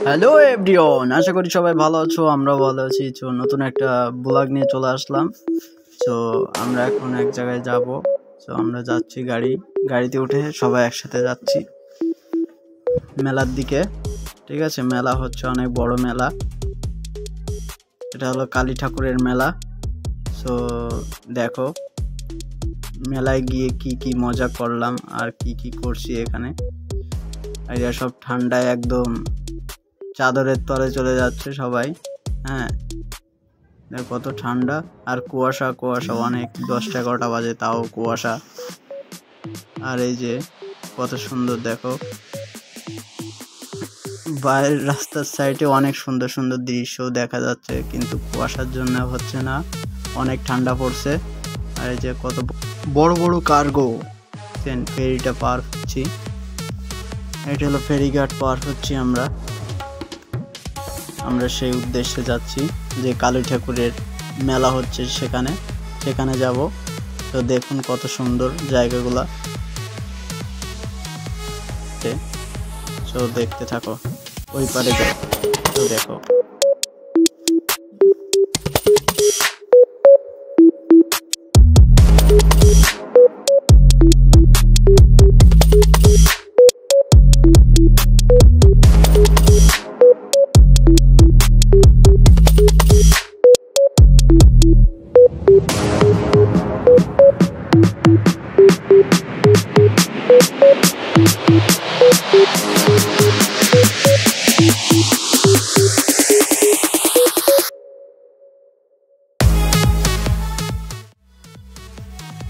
Hello everyone, আশা করি সবাই ভালো আছো। আমরা ভালো আছি। তো নতুন একটা ব্লগ নিয়ে চলে আসলাম। তো আমরা এখন এক জায়গায় যাব। তো আমরা যাচ্ছি গাড়িতে উঠে সবাই একসাথে যাচ্ছি মেলার দিকে। ঠিক আছে, মেলা হচ্ছে অনেক বড় মেলা। এটা হলো কালী ঠাকুরের মেলা। তো দেখো মেলায় গিয়ে কি কি মজা করলাম আর কি কি করছি এখানে। এরা সব ঠান্ডায় একদম চাদরের তলে চলে যাচ্ছে সবাই। হ্যাঁ, কত ঠান্ডা আর কুয়াশা অনেক, 10-11টা বাজে তাও কুয়াশা। আর এই যে কত সুন্দর দেখো, বাইরের রাস্তার সাইডে অনেক সুন্দর সুন্দর দৃশ্য দেখা যাচ্ছে, কিন্তু কুয়াশার জন্য হচ্ছে না, অনেক ঠান্ডা পড়ছে। আর এই যে কত বড় বড় কার্গো ফেরিটা পার হচ্ছি। এটা হলো ফেরিঘাট পার হচ্ছি আমরা সেই উদ্দেশ্যে যাচ্ছি যে কালী ঠাকুরের মেলা হচ্ছে সেখানে যাব। তো দেখুন কত সুন্দর জায়গাগুলা, তো দেখতে থাকো, ওই পারে যাও। তো দেখো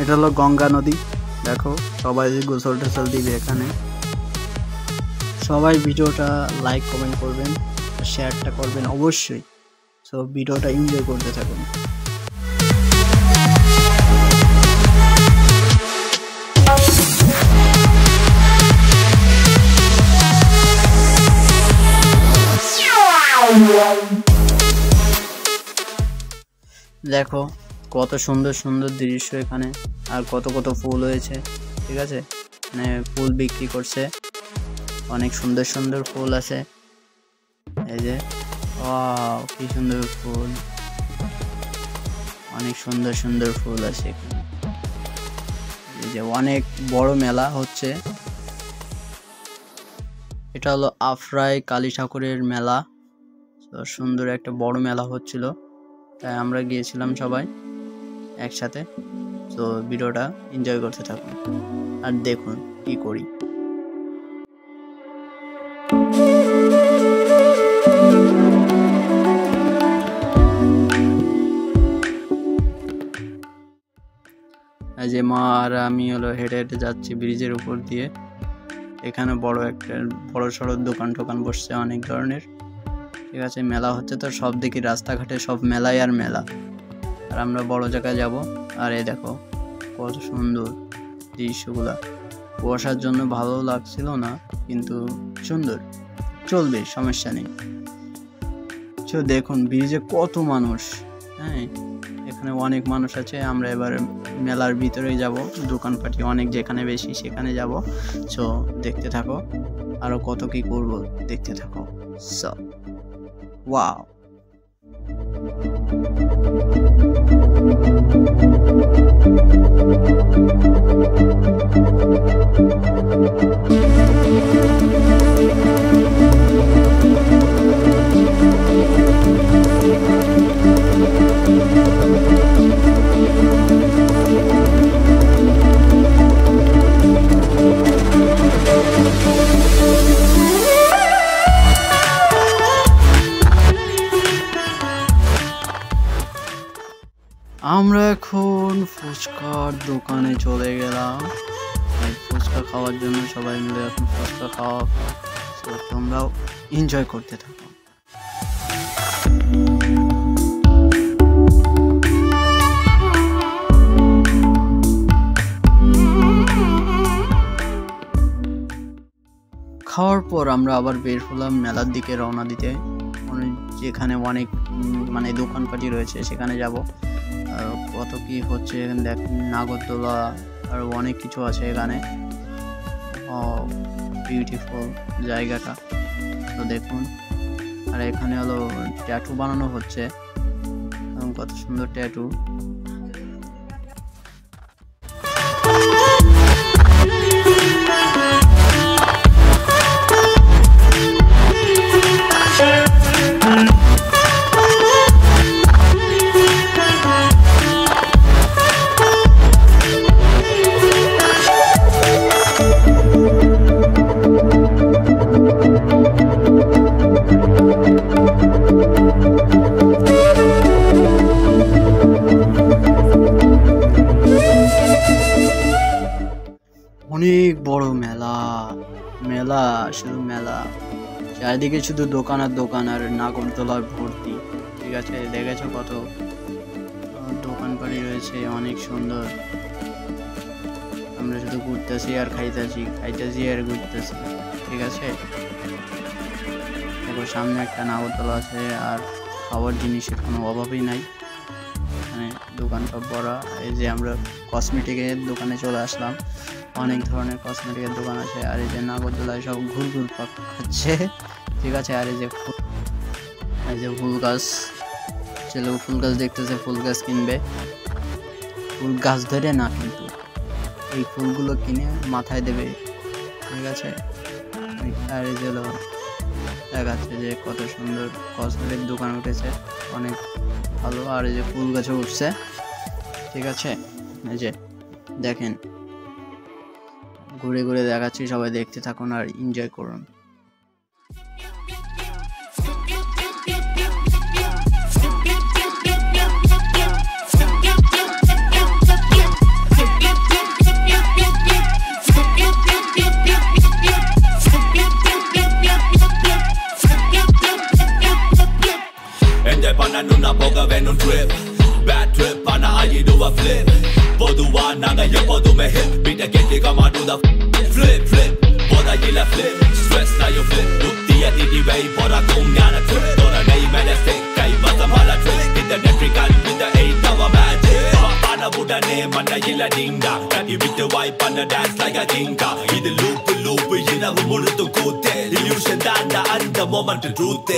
এটা হলো গঙ্গা নদী। দেখো সবাই গোসল টোসল দিবে এখানে। সবাই ভিডিওটা লাইক কমেন্ট করবেন, শেয়ারটা করবেন অবশ্যই। সো ভিডিওটা এনজয় করতে থাকুন। দেখো কত সুন্দর সুন্দর দৃশ্য এখানে, আর কত কত ফুল হয়েছে। ঠিক আছে, মানে ফুল বিক্রি করছে, অনেক সুন্দর সুন্দর ফুল আছে। এই যে কি সুন্দর ফুল, অনেক সুন্দর সুন্দর ফুল আছে এখানে। এই যে অনেক বড় মেলা হচ্ছে। এটা হলো আফরাই কালী ঠাকুরের মেলা। তো সুন্দর একটা বড় মেলা হচ্ছিল, তাই আমরা গিয়েছিলাম সবাই একসাথে। তো ভিডিওটা এনজয় করতে থাকুন আর দেখুন কি করি। এই যে মা আর আমি হলো হেঁটে হেঁটে যাচ্ছি ব্রিজের উপর দিয়ে। এখানে বড় সড়ো দোকান টোকান বসছে অনেক ধরনের। ঠিক আছে, মেলা হচ্ছে তো সব দিকে রাস্তাঘাটে সব মেলাই আর মেলা। আর আমরা বড় জায়গায় যাব। আর এই দেখো কত সুন্দর দৃশ্যগুলা। কুয়াশার জন্য ভালো লাগছিল না, কিন্তু সুন্দর, চলবে, সমস্যা নেই। দেখুন ব্রিজে কত মানুষ। হ্যাঁ, এখানে অনেক মানুষ আছে। আমরা এবার মেলার ভিতরে যাব, দোকানপাটি অনেক যেখানে বেশি সেখানে যাব। সো দেখতে থাকো, আরো কত কি করব দেখতে থাকো। সো ওয়াও, আমরা এখন ফুচকার দোকানে চলে গেলাম। ফুচকা খাওয়ার জন্য সবাই মিলে এখন ফুচকা খাওয়া। তোমরাও এনজয় করতে থাকো। খাওয়ার পর আমরা আবার বের হলাম মেলার দিকে রওনা দিতে। যেখানে অনেক মানে দোকানপাটি রয়েছে সেখানে যাব। কত কি হচ্ছে এখানে দেখেন, নাগরদোলা আর অনেক কিছু আছে এখানে। বিউটিফুল জায়গাটা, তো দেখুন আর এখানে হলো ট্যাটু বানানো হচ্ছে, এবং কত সুন্দর ট্যাটু। অনেক বড় মেলা, মেলা শুধু মেলা, চারিদিকে শুধু দোকান আর দোকান, আর নাগরদোলার ভর্তি। ঠিক আছে, দেখেছো কত দোকানপাড়ি রয়েছে, অনেক সুন্দর। আমরা শুধু ঘুরতেছি আর খাইতেছি আর ঘুরতেছি। ঠিক আছে, দেখো সামনে একটা নাগরদোলা আছে, আর খাবার জিনিসের কোনো অভাবই নাই এখানে, দোকানপাট ভরা। এই যে আমরা কসমেটিকের দোকানে চলে আসলাম, অনেক ধরনের কসমেটিকের দোকান আছে। আর এই যে নাগরদোলায় সব ঘুরঘুর পাক খাচ্ছে। ঠিক আছে, আর এই যে ফুল গাছ, ছেলে ফুল গাছ দেখতেছে, ফুল গাছ কিনবে। ফুল গাছ ধরে না, কিন্তু এই ফুলগুলো কিনে মাথায় দেবে। ঠিক আছে, আর এই যে দেখাচ্ছে যে কত সুন্দর কসমেটিক দোকান উঠেছে, অনেক ভালো। আর এই যে ফুল গাছও উঠছে। ঠিক আছে, এই যে দেখেন, ঘুরে ঘুরে দেখাচ্ছি, সবাই দেখতে থাকুন আর এনজয় করুন। Enjoy pana nuna boga venun trip, bad trip pana ayi do a flip. Bodu wa naga ye bodu me hit, beat a get kama do the flip. Boda yila flip, stress na you flip. Utti ya di way boda kum yana trip. Dora nahi maine stick kai bata mala trick. Hit the netrical with the 8-hour magic. Pana buda ne mana yila dinga. Kaki with the wipe pana dance like a kinka. Either loop yina murtu kute. Illusion danda and the moment to truth.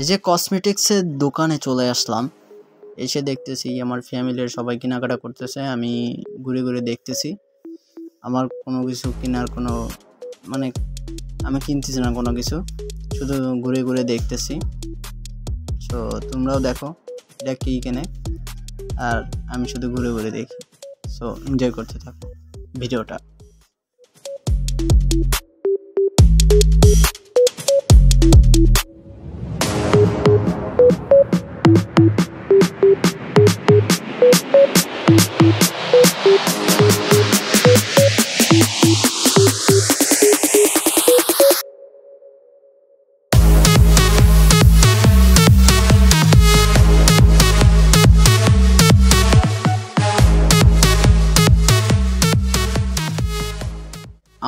এই যে কসমেটিক্সের দোকানে চলে আসলাম, এসে দেখতেছি আমার ফ্যামিলির সবাই কেনাকাটা করতেছে, আমি ঘুরে ঘুরে দেখতেছি। আমার কোনো কিছু কেনার কোনো মানে আমি কিনতেছি না কোনো কিছু, শুধু ঘুরে ঘুরে দেখতেছি। সো তোমরাও দেখো এটা কী কেনে, আর আমি শুধু ঘুরে ঘুরে দেখি। সো এনজয় করতে থাকো ভিডিওটা।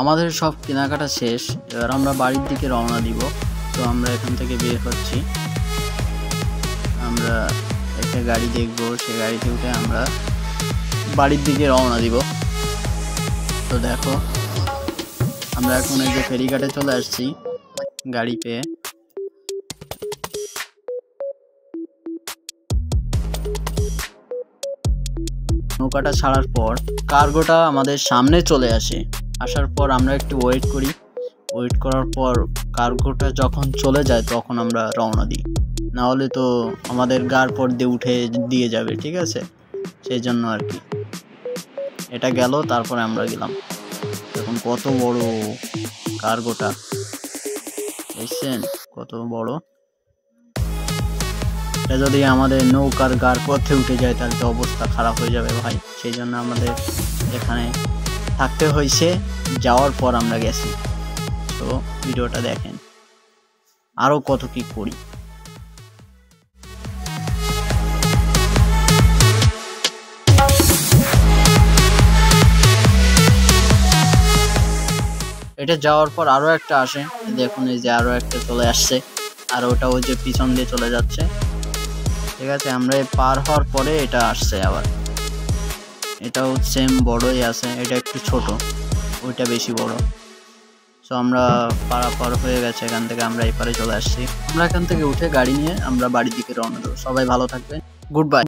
আমাদের সব কেনাকাটা শেষ, এবার আমরা বাড়ির দিকে রওনা দিব। তো আমরা এখান থেকে বের হচ্ছি, আমরা একটা গাড়ি দেখব, সেই গাড়িতে উঠে আমরা বাড়ির দিকে রওনা দিব। তো দেখো আমরা এখন এই যে ফেরিঘাটে চলে আসছি গাড়ি পেয়ে। নৌকাটা ছাড়ার পর কার্গোটা আমাদের সামনে চলে আসে, আসার পর আমরা একটু ওয়েট করি, ওয়েট করার পর কার্গোটা যখন চলে যায় তখন আমরা রওনা দিই, না হলে তো আমাদের গার পর দিয়ে উঠে দিয়ে যাবে। ঠিক আছে, সেই জন্য আর কি এটা গেল, তারপরে আমরা গেলাম। এখন কত বড় কার্গোটা দেখছেন, কত বড়। এটা যদি আমাদের নৌকার গার পথে উঠে যায় তাহলে তো অবস্থা খারাপ হয়ে যাবে ভাই, সেই জন্য আমাদের এখানে থাকতে হয়েছে, যাওয়ার পর আমরা গেছি। তো ভিডিওটা দেখেন আরো কত কি করি। এটা যাওয়ার পর আরো একটা আসে, দেখুন এই যে আরো একটা চলে আসছে, আর ওটা ওই যে পিছন দিয়ে চলে যাচ্ছে। ঠিক আছে, আমরা পার হওয়ার পরে এটা আসছে আবার, এটাও সেম বড়ই আছে, এটা একটু ছোট, ওইটা বেশি বড়। সো আমরা পারাপার হয়ে গেছে, এখান থেকে আমরা এই পারে চলে আসছি। আমরা এখান থেকে উঠে গাড়ি নিয়ে আমরা বাড়ির দিকে রওনা দেবো। সবাই ভালো থাকবেন, গুড বাই।